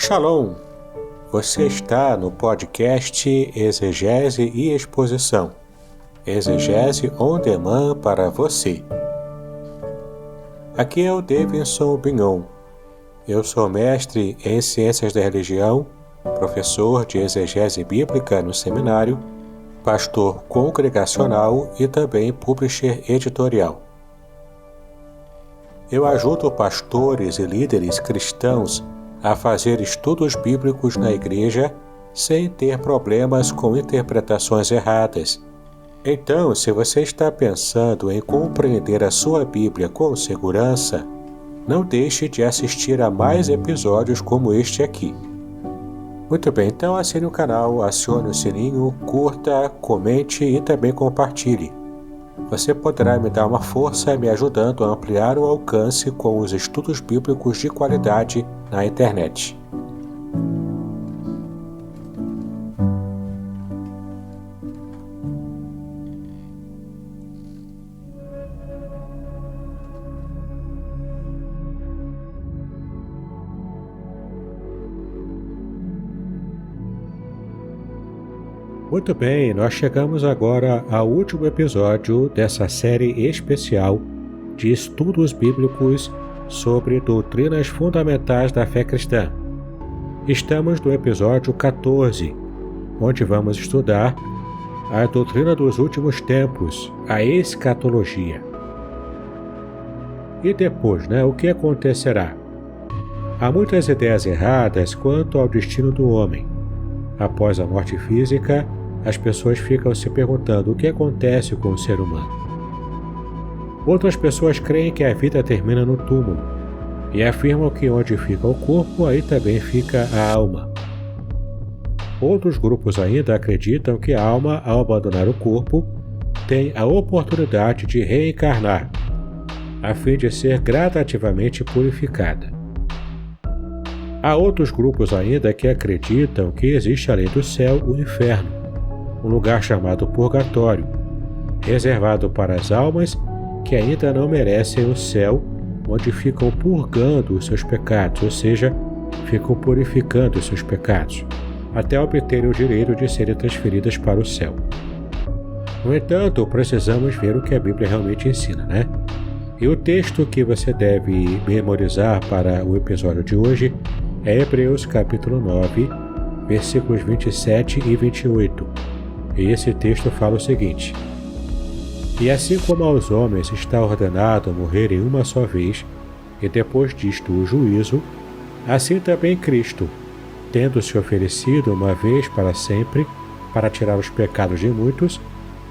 Shalom! Você está no podcast Exegese e Exposição. Exegese on demand para você. Aqui é o Davidson Bignon. Eu sou mestre em Ciências da Religião, professor de Exegese Bíblica no seminário, pastor congregacional e também publisher editorial. Eu ajudo pastores e líderes cristãos a fazer estudos bíblicos na igreja sem ter problemas com interpretações erradas. Então, se você está pensando em compreender a sua Bíblia com segurança, não deixe de assistir a mais episódios como este aqui. Muito bem, então assine o canal, acione o sininho, curta, comente e também compartilhe. Você poderá me dar uma força me ajudando a ampliar o alcance com os estudos bíblicos de qualidade na internet. Muito bem, nós chegamos agora ao último episódio dessa série especial de estudos bíblicos sobre doutrinas fundamentais da fé cristã. Estamos no episódio 14, onde vamos estudar a doutrina dos últimos tempos, a escatologia. E depois, o que acontecerá? Há muitas ideias erradas quanto ao destino do homem. Após a morte física, as pessoas ficam se perguntando o que acontece com o ser humano. Outras pessoas creem que a vida termina no túmulo e afirmam que onde fica o corpo, aí também fica a alma. Outros grupos ainda acreditam que a alma, ao abandonar o corpo, tem a oportunidade de reencarnar, a fim de ser gradativamente purificada. Há outros grupos ainda que acreditam que existe além do céu o inferno, um lugar chamado purgatório, reservado para as almas que ainda não merecem o céu, onde ficam purgando os seus pecados, ou seja, ficam purificando os seus pecados, até obterem o direito de serem transferidas para o céu. No entanto, precisamos ver o que a Bíblia realmente ensina, E o texto que você deve memorizar para o episódio de hoje é Hebreus capítulo 9, versículos 27 e 28. E esse texto fala o seguinte: E assim como aos homens está ordenado morrerem uma só vez, e depois disto o juízo, assim também Cristo, tendo se oferecido uma vez para sempre, para tirar os pecados de muitos,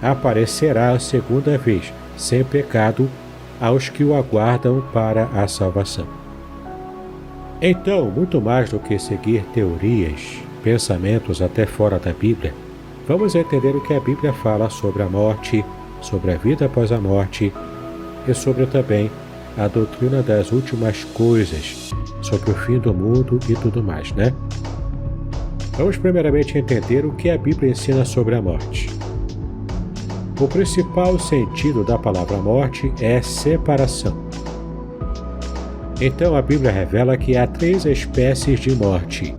aparecerá a segunda vez, sem pecado, aos que o aguardam para a salvação. Então, muito mais do que seguir teorias, pensamentos até fora da Bíblia, vamos entender o que a Bíblia fala sobre a morte, sobre a vida após a morte e sobre também a doutrina das últimas coisas, sobre o fim do mundo e tudo mais, Vamos primeiramente entender o que a Bíblia ensina sobre a morte. O principal sentido da palavra morte é separação. Então a Bíblia revela que há 3 espécies de morte.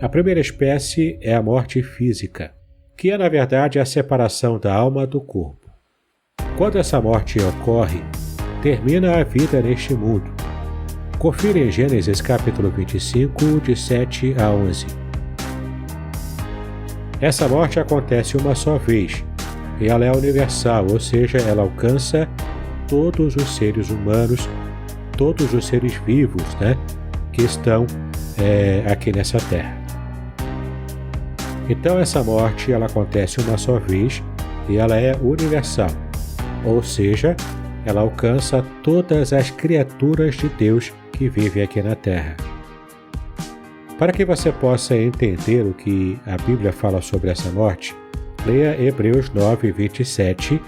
A primeira espécie é a morte física, que é na verdade a separação da alma do corpo. Quando essa morte ocorre, termina a vida neste mundo. Confira em Gênesis capítulo 25, de 7 a 11. Essa morte acontece uma só vez, e ela é universal, ou seja, ela alcança todos os seres humanos, todos os seres vivos, que estão aqui nessa terra. Então essa morte ela acontece uma só vez e ela é universal, ou seja, ela alcança todas as criaturas de Deus que vivem aqui na terra. Para que você possa entender o que a Bíblia fala sobre essa morte, leia Hebreus 9, 27,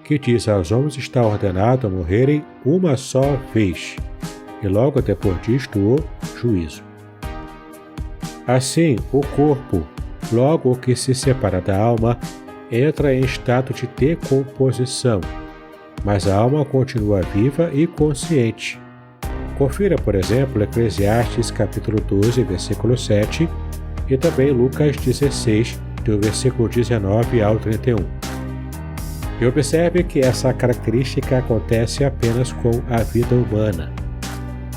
que diz: aos homens está ordenado morrerem uma só vez, e logo depois disto o juízo. Assim, o corpo, logo que se separa da alma, entra em estado de decomposição, mas a alma continua viva e consciente. Confira, por exemplo, Eclesiastes capítulo 12, versículo 7 e também Lucas 16, do versículo 19 ao 31. E observe que essa característica acontece apenas com a vida humana.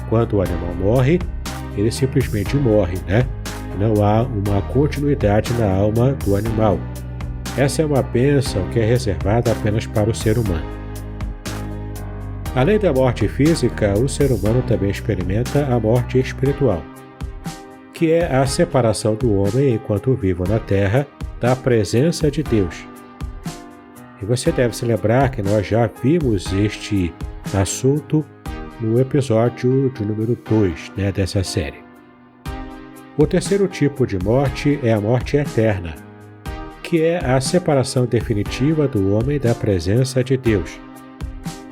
Quando o animal morre, ele simplesmente morre, né? Não há uma continuidade na alma do animal. Essa é uma bênção que é reservada apenas para o ser humano. Além da morte física, o ser humano também experimenta a morte espiritual, que é a separação do homem enquanto vivo na terra da presença de Deus. E você deve se lembrar que nós já vimos este assunto no episódio de número 2, dessa série. O terceiro tipo de morte é a morte eterna, que é a separação definitiva do homem da presença de Deus.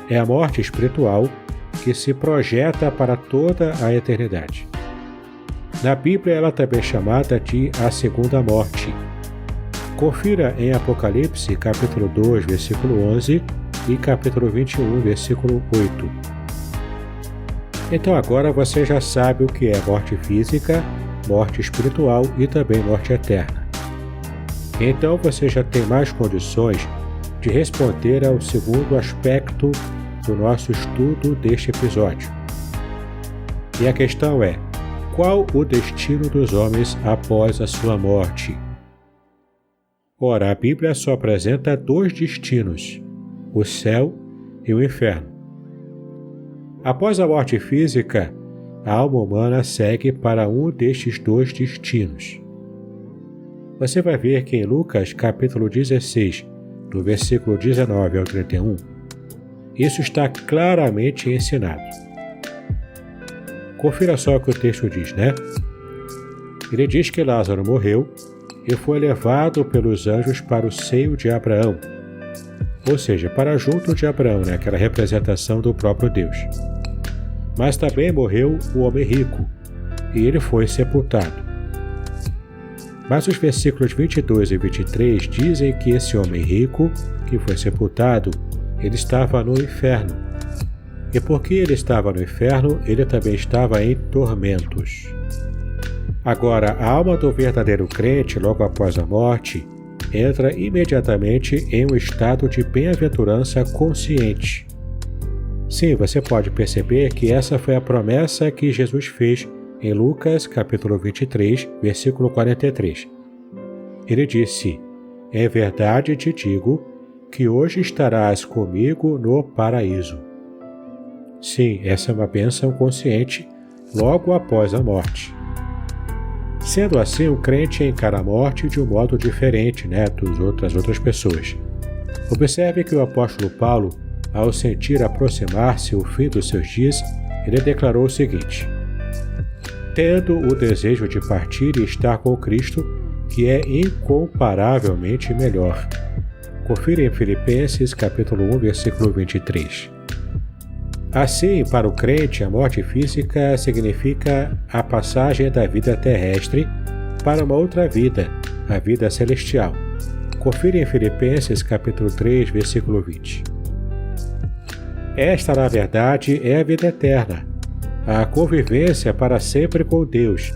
É a morte espiritual que se projeta para toda a eternidade. Na Bíblia ela também é chamada de a segunda morte. Confira em Apocalipse capítulo 2, versículo 11 e capítulo 21, versículo 8. Então agora você já sabe o que é morte física, morte espiritual e também morte eterna. Então você já tem mais condições de responder ao segundo aspecto do nosso estudo deste episódio. E a questão é: qual o destino dos homens após a sua morte? Ora, a Bíblia só apresenta dois destinos, o céu e o inferno. Após a morte física, a alma humana segue para um destes dois destinos. Você vai ver que em Lucas capítulo 16, do versículo 19 ao 31, isso está claramente ensinado. Confira só o que o texto diz, Ele diz que Lázaro morreu e foi levado pelos anjos para o seio de Abraão, ou seja, para junto de Abraão, aquela representação do próprio Deus. Mas também morreu o homem rico, e ele foi sepultado. Mas os versículos 22 e 23 dizem que esse homem rico, que foi sepultado, ele estava no inferno. E porque ele estava no inferno, ele também estava em tormentos. Agora, a alma do verdadeiro crente, logo após a morte, entra imediatamente em um estado de bem-aventurança consciente. Sim, você pode perceber que essa foi a promessa que Jesus fez em Lucas capítulo 23, versículo 43. Ele disse: "Em verdade te digo que hoje estarás comigo no paraíso." Sim, essa é uma bênção consciente logo após a morte. Sendo assim, o crente encara a morte de um modo diferente, das outras pessoas. Observe que o apóstolo Paulo, ao sentir aproximar-se o fim dos seus dias, ele declarou o seguinte: "Tendo o desejo de partir e estar com Cristo, que é incomparavelmente melhor." Confira em Filipenses capítulo 1, versículo 23. Assim, para o crente, a morte física significa a passagem da vida terrestre para uma outra vida, a vida celestial. Confira em Filipenses capítulo 3, versículo 20. Esta, na verdade, é a vida eterna, a convivência para sempre com Deus,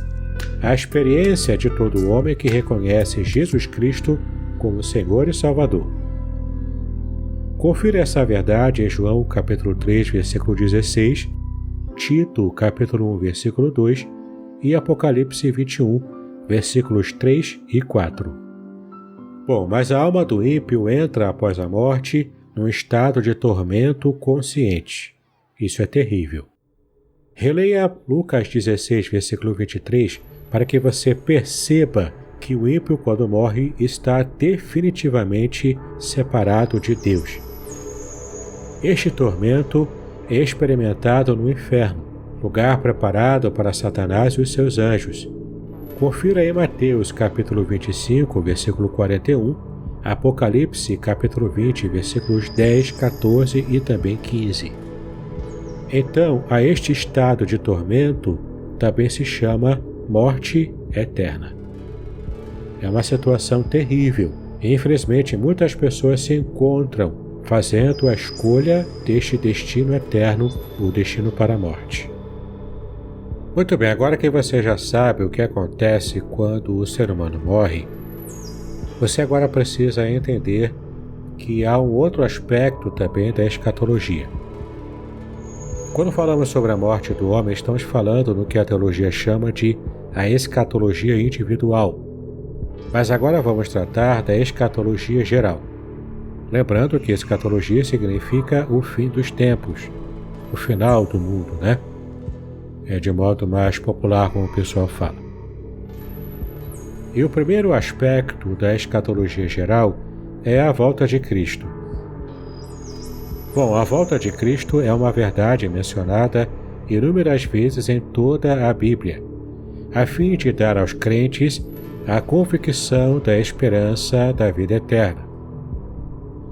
a experiência de todo homem que reconhece Jesus Cristo como Senhor e Salvador. Confira essa verdade em João capítulo 3, versículo 16, Tito capítulo 1, versículo 2 e Apocalipse 21, versículos 3 e 4. Bom, mas a alma do ímpio entra após a morte num estado de tormento consciente. Isso é terrível. Releia Lucas 16, versículo 23, para que você perceba que o ímpio, quando morre, está definitivamente separado de Deus. Este tormento é experimentado no inferno, lugar preparado para Satanás e os seus anjos. Confira em Mateus capítulo 25, versículo 41, Apocalipse capítulo 20, versículos 10, 14 e também 15. Então, a este estado de tormento também se chama morte eterna. É uma situação terrível e, infelizmente, muitas pessoas se encontram fazendo a escolha deste destino eterno, o destino para a morte. Muito bem, agora que você já sabe o que acontece quando o ser humano morre, você agora precisa entender que há um outro aspecto também da escatologia. Quando falamos sobre a morte do homem, estamos falando no que a teologia chama de a escatologia individual. Mas agora vamos tratar da escatologia geral. Lembrando que escatologia significa o fim dos tempos, o final do mundo, né? É de modo mais popular como o pessoal fala. E o primeiro aspecto da escatologia geral é a volta de Cristo. Bom, a volta de Cristo é uma verdade mencionada inúmeras vezes em toda a Bíblia, a fim de dar aos crentes a convicção da esperança da vida eterna.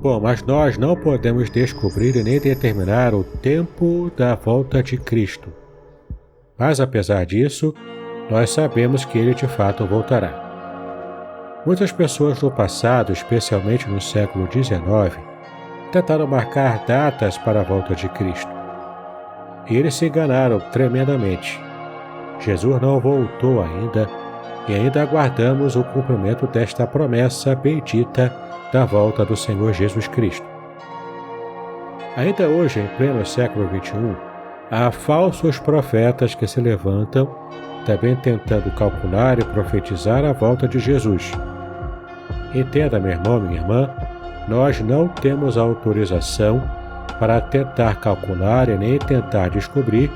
Bom, mas nós não podemos descobrir e nem determinar o tempo da volta de Cristo. Mas apesar disso, nós sabemos que ele de fato voltará. Muitas pessoas no passado, especialmente no século XIX, tentaram marcar datas para a volta de Cristo. E eles se enganaram tremendamente. Jesus não voltou ainda, e ainda aguardamos o cumprimento desta promessa bendita da volta do Senhor Jesus Cristo. Ainda hoje, em pleno século XXI, há falsos profetas que se levantam, também tentando calcular e profetizar a volta de Jesus. Entenda, meu irmão, minha irmã, nós não temos autorização para tentar calcular e nem tentar descobrir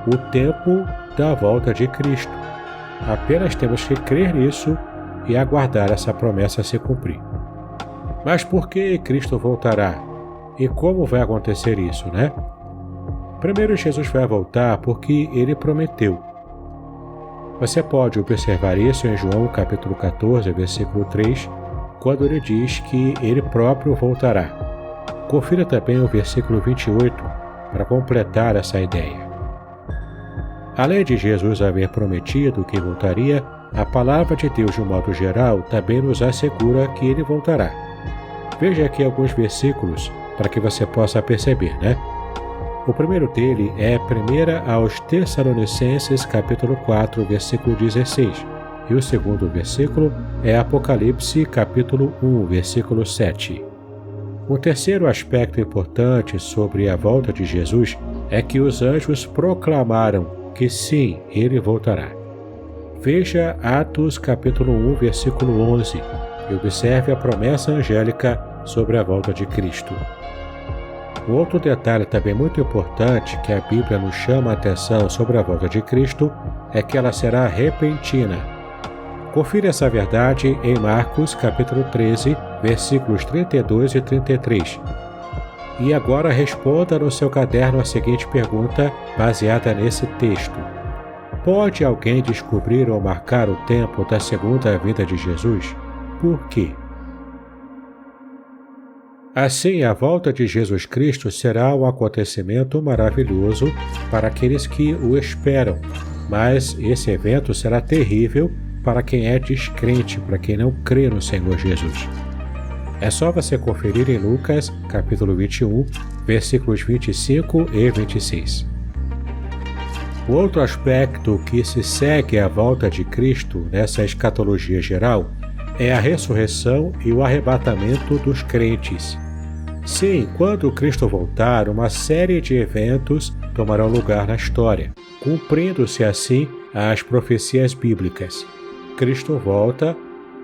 o tempo da volta de Cristo. Apenas temos que crer nisso e aguardar essa promessa se cumprir. Mas por que Cristo voltará? E como vai acontecer isso, né? Primeiro, Jesus vai voltar porque ele prometeu. Você pode observar isso em João capítulo 14, versículo 3, quando ele diz que ele próprio voltará. Confira também o versículo 28 para completar essa ideia. Além de Jesus haver prometido que voltaria, a palavra de Deus de um modo geral também nos assegura que ele voltará. Veja aqui alguns versículos para que você possa perceber, né? O primeiro dele é 1 aos Tessalonicenses, capítulo 4, versículo 16. E o segundo versículo é Apocalipse, capítulo 1, versículo 7. Um terceiro aspecto importante sobre a volta de Jesus é que os anjos proclamaram que sim, ele voltará. Veja Atos, capítulo 1, versículo 11, e observe a promessa angélica sobre a volta de Cristo. Um outro detalhe também muito importante que a Bíblia nos chama a atenção sobre a volta de Cristo é que ela será repentina. Confira essa verdade em Marcos capítulo 13, versículos 32 e 33. E agora responda no seu caderno a seguinte pergunta baseada nesse texto. Pode alguém descobrir ou marcar o tempo da segunda vinda de Jesus? Por quê? Assim, a volta de Jesus Cristo será um acontecimento maravilhoso para aqueles que o esperam, mas esse evento será terrível para quem é descrente, para quem não crê no Senhor Jesus. É só você conferir em Lucas, capítulo 21, versículos 25 e 26. O outro aspecto que se segue à volta de Cristo nessa escatologia geral é a ressurreição e o arrebatamento dos crentes. Sim, quando Cristo voltar, uma série de eventos tomarão lugar na história, cumprindo-se assim as profecias bíblicas. Cristo volta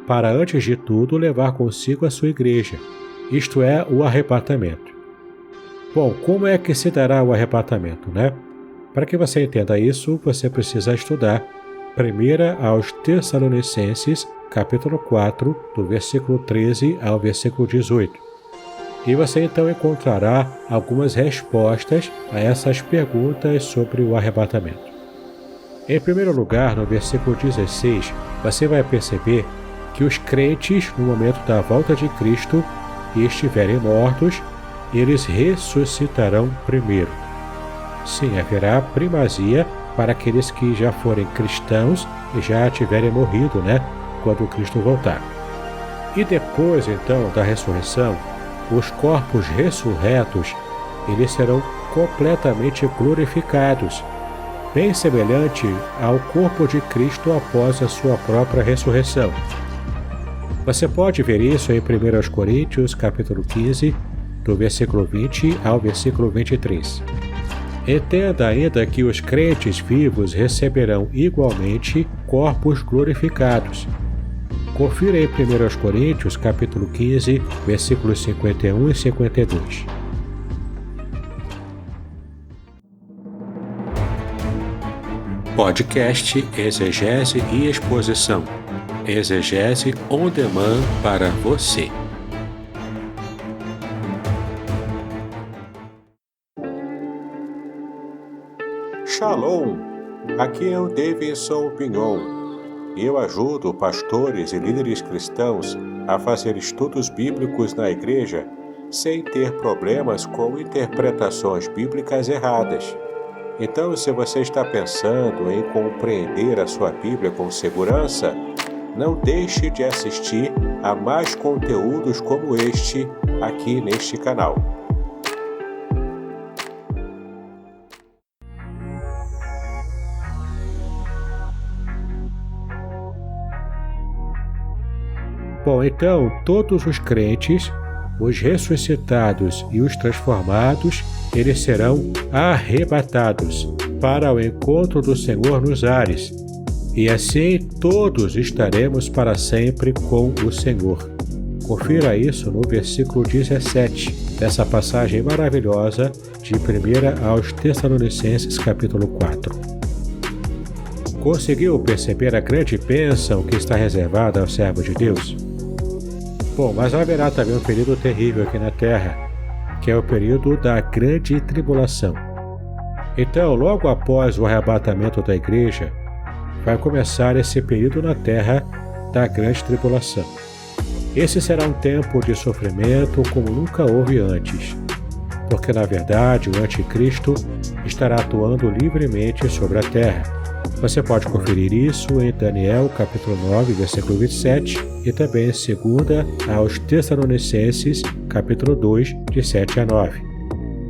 para, antes de tudo, levar consigo a sua igreja, isto é, o arrebatamento. Bom, como é que se dará o arrebatamento, né? Para que você entenda isso, você precisa estudar 1 aos Tessalonicenses, capítulo 4, do versículo 13 ao versículo 18. E você então encontrará algumas respostas a essas perguntas sobre o arrebatamento. Em primeiro lugar, no versículo 16, você vai perceber que os crentes, no momento da volta de Cristo, e estiverem mortos, eles ressuscitarão primeiro. Sim, haverá primazia para aqueles que já forem cristãos e já tiverem morrido, quando Cristo voltar. E depois, então, da ressurreição, os corpos ressurretos, eles serão completamente glorificados. bem semelhante ao corpo de Cristo após a sua própria ressurreição. Você pode ver isso em 1 Coríntios, capítulo 15, do versículo 20 ao versículo 23. Entenda ainda que os crentes vivos receberão igualmente corpos glorificados. Confira em 1 Coríntios, capítulo 15, versículos 51 e 52. Podcast Exegese e Exposição. Exegese on demand para você. Shalom! Aqui é o Davidson Pignon. Eu ajudo pastores e líderes cristãos a fazer estudos bíblicos na igreja sem ter problemas com interpretações bíblicas erradas. Então, se você está pensando em compreender a sua Bíblia com segurança, não deixe de assistir a mais conteúdos como este aqui neste canal. Bom, então, todos os crentes, os ressuscitados e os transformados, eles serão arrebatados para o encontro do Senhor nos ares. E assim todos estaremos para sempre com o Senhor. Confira isso no versículo 17, dessa passagem maravilhosa de 1 aos Tessalonicenses, capítulo 4. Conseguiu perceber a grande bênção que está reservada ao servo de Deus? Bom, mas haverá também um período terrível aqui na Terra, que é o período da grande tribulação. Então, logo após o arrebatamento da igreja, vai começar esse período na Terra da grande tribulação. Esse será um tempo de sofrimento como nunca houve antes, porque na verdade o anticristo estará atuando livremente sobre a Terra. Você pode conferir isso em Daniel, capítulo 9, versículo 27, e também em 2 aos Tessalonicenses, capítulo 2, de 7 a 9.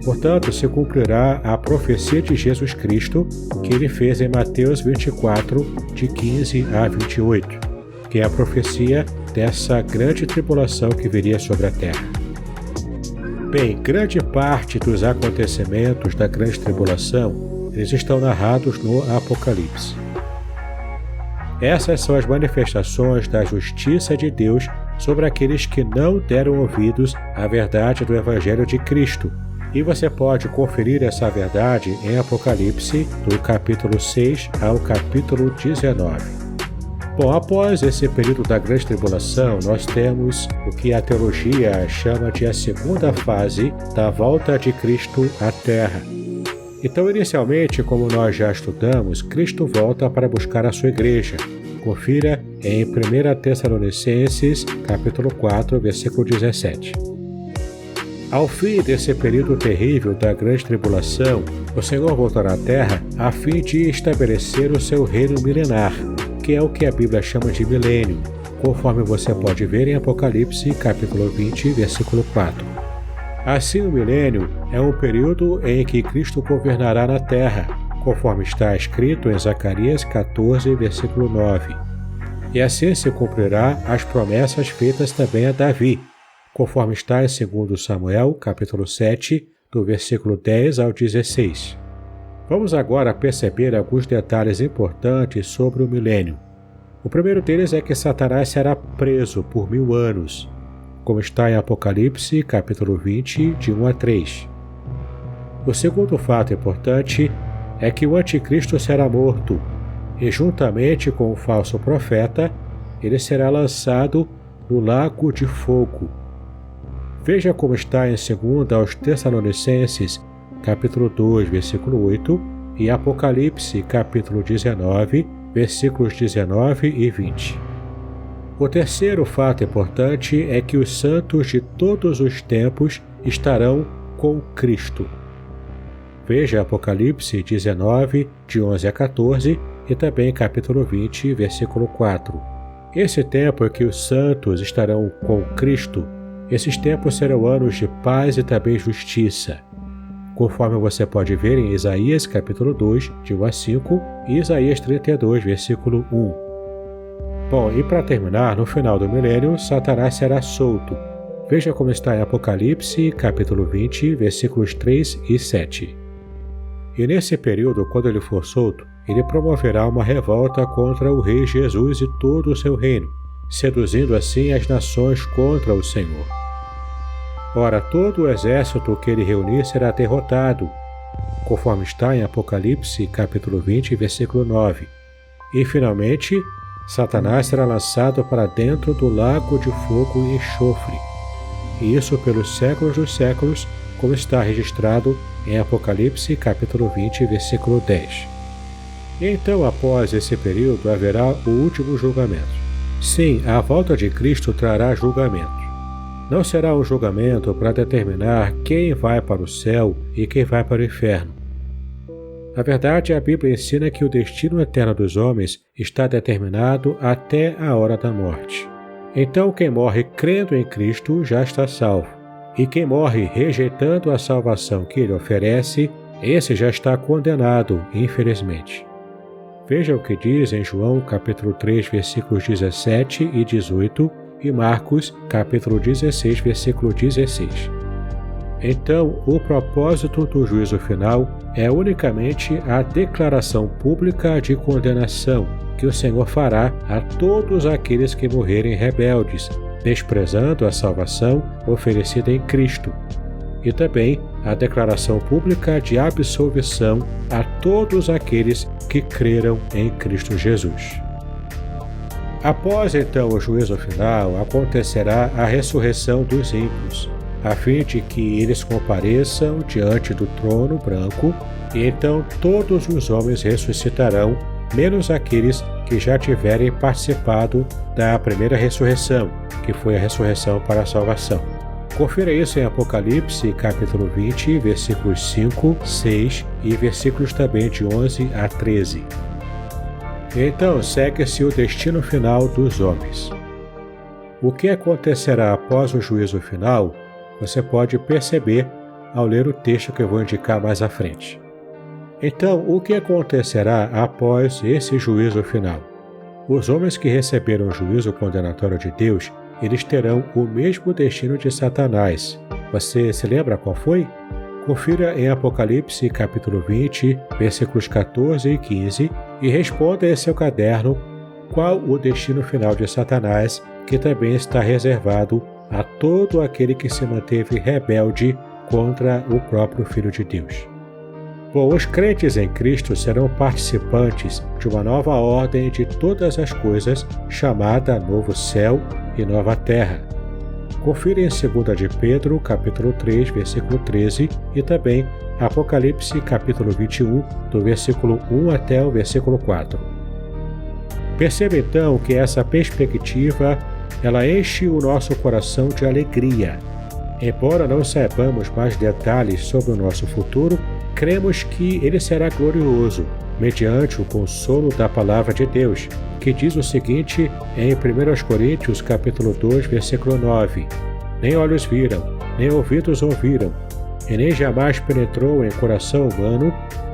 Portanto, se cumprirá a profecia de Jesus Cristo que ele fez em Mateus 24, de 15 a 28, que é a profecia dessa grande tribulação que viria sobre a terra. Bem, grande parte dos acontecimentos da grande tribulação, eles estão narrados no Apocalipse. Essas são as manifestações da justiça de Deus sobre aqueles que não deram ouvidos à verdade do Evangelho de Cristo. E você pode conferir essa verdade em Apocalipse, do capítulo 6 ao capítulo 19. Bom, após esse período da grande tribulação, nós temos o que a teologia chama de a segunda fase da volta de Cristo à Terra. Então, inicialmente, como nós já estudamos, Cristo volta para buscar a sua igreja. Confira em 1 Tessalonicenses, capítulo 4, versículo 17. Ao fim desse período terrível da grande tribulação, o Senhor voltará à Terra a fim de estabelecer o seu reino milenar, que é o que a Bíblia chama de milênio, conforme você pode ver em Apocalipse, capítulo 20, versículo 4. Assim, o milênio é um período em que Cristo governará na Terra, conforme está escrito em Zacarias 14, versículo 9. E assim se cumprirá as promessas feitas também a Davi, conforme está em 2 Samuel, capítulo 7, do versículo 10 ao 16. Vamos agora perceber alguns detalhes importantes sobre o milênio. O primeiro deles é que Satanás será preso por 1000 anos, como está em Apocalipse, capítulo 20, de 1 a 3. O segundo fato importante é que o anticristo será morto, e juntamente com o falso profeta, ele será lançado no lago de fogo. Veja como está em 2 aos Tessalonicenses, capítulo 2, versículo 8, e Apocalipse, capítulo 19, versículos 19 e 20. O terceiro fato importante é que os santos de todos os tempos estarão com Cristo. Veja Apocalipse 19, de 11 a 14, e também capítulo 20, versículo 4. Esse tempo em que os santos estarão com Cristo, esses tempos serão anos de paz e também justiça. conforme você pode ver em Isaías capítulo 2, de 1 a 5, e Isaías 32, versículo 1. Bom, e para terminar, no final do milênio, Satanás será solto. Veja como está em Apocalipse, capítulo 20, versículos 3 e 7. E nesse período, quando ele for solto, ele promoverá uma revolta contra o Rei Jesus e todo o seu reino, seduzindo assim as nações contra o Senhor. Ora, todo o exército que ele reunir será derrotado, conforme está em Apocalipse, capítulo 20, versículo 9. E, finalmente, Satanás será lançado para dentro do lago de fogo e enxofre, e isso pelos séculos dos séculos, como está registrado em Apocalipse, capítulo 20, versículo 10. E então, após esse período, haverá o último julgamento. Sim, a volta de Cristo trará julgamento. Não será um julgamento para determinar quem vai para o céu e quem vai para o inferno. Na verdade, a Bíblia ensina que o destino eterno dos homens está determinado até a hora da morte. Então, quem morre crendo em Cristo já está salvo. E quem morre rejeitando a salvação que ele oferece, esse já está condenado, infelizmente. Veja o que diz em João capítulo 3, versículos 17 e 18, e Marcos, capítulo 16, versículo 16. Então, o propósito do juízo final é unicamente a declaração pública de condenação que o Senhor fará a todos aqueles que morrerem rebeldes, desprezando a salvação oferecida em Cristo, e também a declaração pública de absolvição a todos aqueles que creram em Cristo Jesus. Após então o juízo final, acontecerá a ressurreição dos ímpios, a fim de que eles compareçam diante do trono branco, e então todos os homens ressuscitarão, menos aqueles que já tiverem participado da primeira ressurreição, que foi a ressurreição para a salvação. Confira isso em Apocalipse, capítulo 20, versículos 5, 6 e versículos também de 11 a 13. Então, segue-se o destino final dos homens. O que acontecerá após o juízo final, você pode perceber ao ler o texto que eu vou indicar mais à frente. Então, o que acontecerá após esse juízo final? Os homens que receberam o juízo condenatório de Deus, eles terão o mesmo destino de Satanás. Você se lembra qual foi? Confira em Apocalipse capítulo 20, versículos 14 e 15 e responda em seu caderno qual o destino final de Satanás, que também está reservado a todo aquele que se manteve rebelde contra o próprio Filho de Deus. Bom, os crentes em Cristo serão participantes de uma nova ordem de todas as coisas, chamada Novo Céu e Nova Terra. Confira em 2 de Pedro, capítulo 3, versículo 13, e também Apocalipse, capítulo 21, do versículo 1 até o versículo 4. Perceba então que essa perspectiva, ela enche o nosso coração de alegria. Embora não saibamos mais detalhes sobre o nosso futuro, cremos que ele será glorioso, mediante o consolo da Palavra de Deus, que diz o seguinte em 1 Coríntios capítulo 2, versículo 9: Nem olhos viram, nem ouvidos ouviram, e nem jamais penetrou em coração humano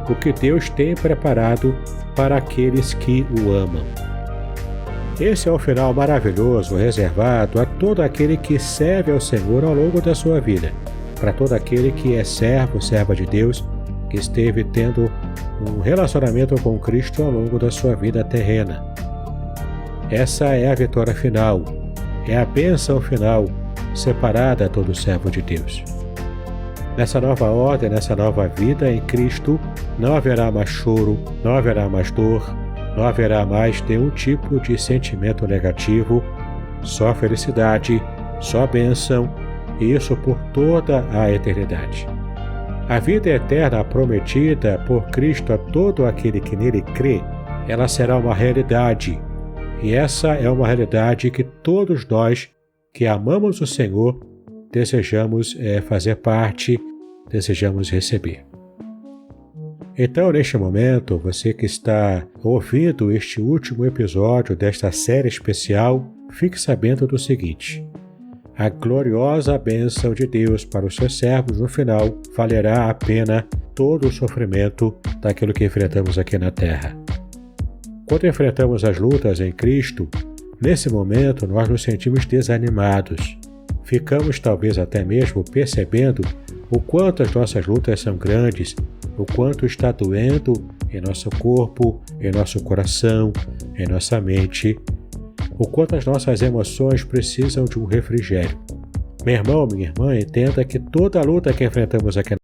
o que Deus tem preparado para aqueles que o amam. Esse é um final maravilhoso reservado a todo aquele que serve ao Senhor ao longo da sua vida, para todo aquele que é servo, serva de Deus, que esteve tendo um relacionamento com Cristo ao longo da sua vida terrena. Essa é a vitória final, é a bênção final, separada a todo servo de Deus. Nessa nova ordem, nessa nova vida em Cristo, não haverá mais choro, não haverá mais dor, não haverá mais nenhum tipo de sentimento negativo, só felicidade, só bênção, e isso por toda a eternidade. A vida eterna prometida por Cristo a todo aquele que nele crê, ela será uma realidade. E essa é uma realidade que todos nós que amamos o Senhor desejamos fazer parte, desejamos receber. Então, neste momento, você que está ouvindo este último episódio desta série especial, fique sabendo do seguinte: a gloriosa bênção de Deus para os seus servos no final valerá a pena todo o sofrimento daquilo que enfrentamos aqui na Terra. Quando enfrentamos as lutas em Cristo, nesse momento nós nos sentimos desanimados. Ficamos talvez até mesmo percebendo o quanto as nossas lutas são grandes, o quanto está doendo em nosso corpo, em nosso coração, em nossa mente, o quanto as nossas emoções precisam de um refrigério. Meu irmão, minha irmã, entenda que toda a luta que enfrentamos aqui